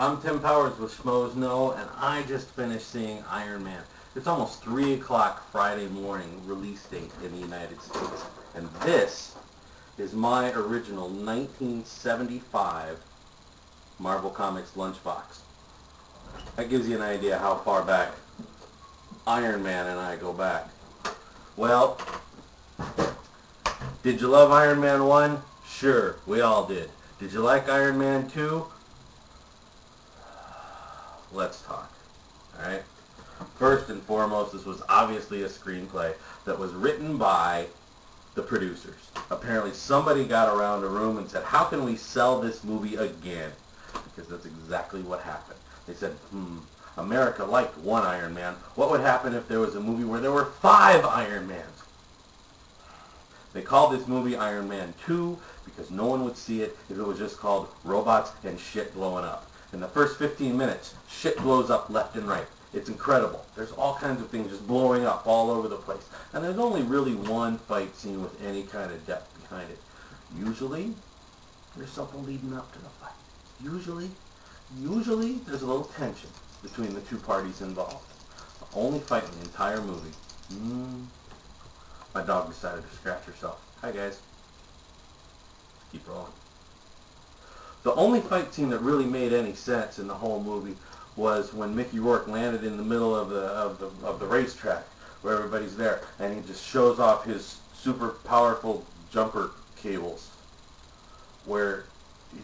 I'm Tim Powers with Schmoes Know, and I just finished seeing Iron Man. It's almost 3 o'clock Friday morning release date in the United States, and this is my original 1975 Marvel Comics lunchbox. That gives you an idea how far back Iron Man and I go back. Well, did you love Iron Man 1? Sure, we all did. Did you like Iron Man 2? Let's talk. Alright? First and foremost, this was obviously a screenplay that was written by the producers. Apparently somebody got around a room and said, how can we sell this movie again? Because that's exactly what happened. They said, America liked one Iron Man. What would happen if there was a movie where there were 5 Iron Mans? They called this movie Iron Man 2 because no one would see it if it was just called robots and shit blowing up. In the first 15 minutes, shit blows up left and right. It's incredible. There's all kinds of things just blowing up all over the place. And there's only really one fight scene with any kind of depth behind it. Usually, there's something leading up to the fight. Usually, there's a little tension between the two parties involved. The only fight in the entire movie. My dog decided to scratch herself. Hi, guys. Keep rolling. The only fight scene that really made any sense in the whole movie was when Mickey Rourke landed in the middle of the racetrack where everybody's there, and he just shows off his super powerful jumper cables, where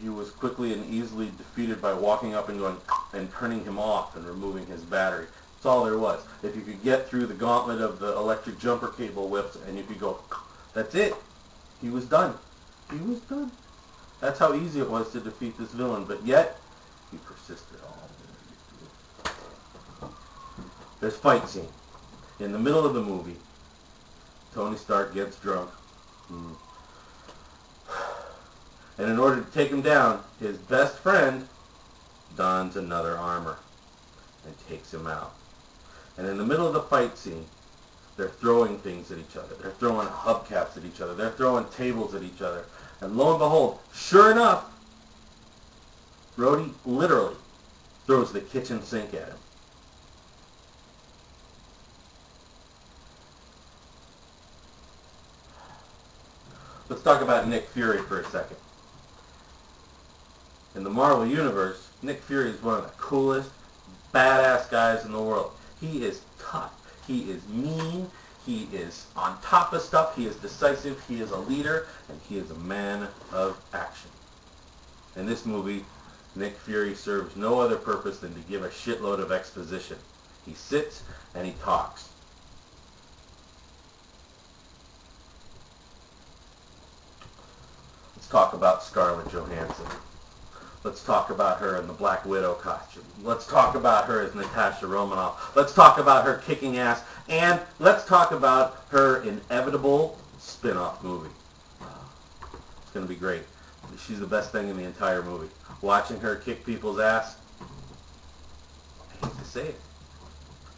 he was quickly and easily defeated by walking up and going and turning him off and removing his battery. That's all there was. If you could get through the gauntlet of the electric jumper cable whips and you could go, that's it. He was done. He was done. That's how easy it was to defeat this villain, but yet, he persisted all the way. There's fight scene. In the middle of the movie, Tony Stark gets drunk. And in order to take him down, his best friend dons another armor and takes him out. And in the middle of the fight scene, they're throwing things at each other. They're throwing hubcaps at each other. They're throwing tables at each other. And lo and behold, sure enough, Rhodey literally throws the kitchen sink at him. Let's talk about Nick Fury for a second. In the Marvel Universe, Nick Fury is one of the coolest, badass guys in the world. He is tough. He is mean. He is on top of stuff. He is decisive. He is a leader. And he is a man of action. In this movie, Nick Fury serves no other purpose than to give a shitload of exposition. He sits and he talks. Let's talk about Scarlett Johansson. Let's talk about her in the Black Widow costume. Let's talk about her as Natasha Romanoff. Let's talk about her kicking ass. And let's talk about her inevitable spin-off movie. It's going to be great. She's the best thing in the entire movie. Watching her kick people's ass, I hate to say it,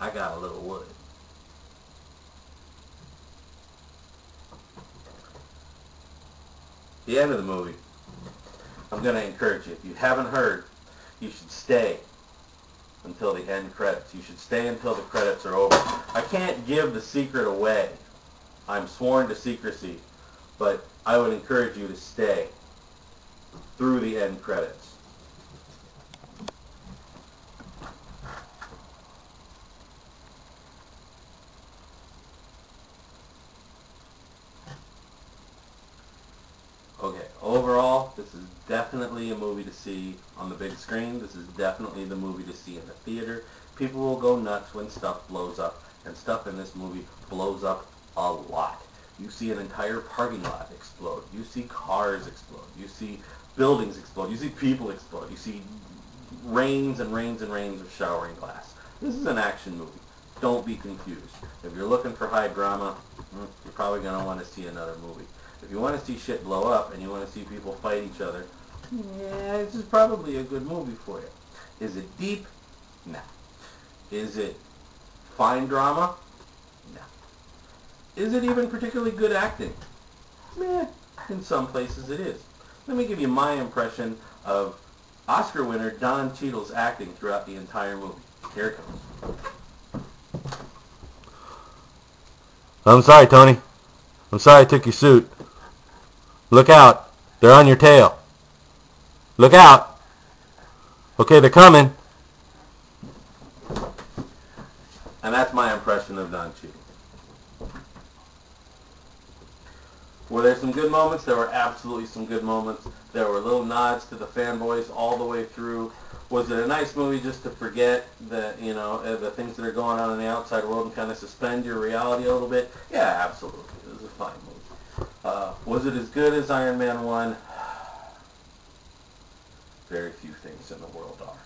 I got a little wood. The end of the movie, I'm going to encourage you. If you haven't heard, you should stay until the end credits. You should stay until the credits are over. I can't give the secret away. I'm sworn to secrecy, but I would encourage you to stay through the end credits. Okay, overall, this is definitely a movie to see on the big screen. This is definitely the movie to see in the theater. People will go nuts when stuff blows up, and stuff in this movie blows up a lot. You see an entire parking lot explode. You see cars explode. You see buildings explode. You see people explode. You see rains and rains and rains of showering glass. This is an action movie. Don't be confused. If you're looking for high drama, you're probably going to want to see another movie. If you want to see shit blow up and you want to see people fight each other, yeah, this is probably a good movie for you. Is it deep? No. Is it fine drama? No. Is it even particularly good acting? Meh. In some places it is. Let me give you my impression of Oscar winner Don Cheadle's acting throughout the entire movie. Here it comes. I'm sorry, Tony. I'm sorry I took your suit. Look out. They're on your tail. Look out. Okay, they're coming. And that's my impression of Don Cheadle. Were there some good moments? There were absolutely some good moments. There were little nods to the fanboys all the way through. Was it a nice movie just to forget that, the things that are going on in the outside world and kind of suspend your reality a little bit? Yeah, absolutely. It was a fine movie. Was it as good as Iron Man 1? Very few things in the world are.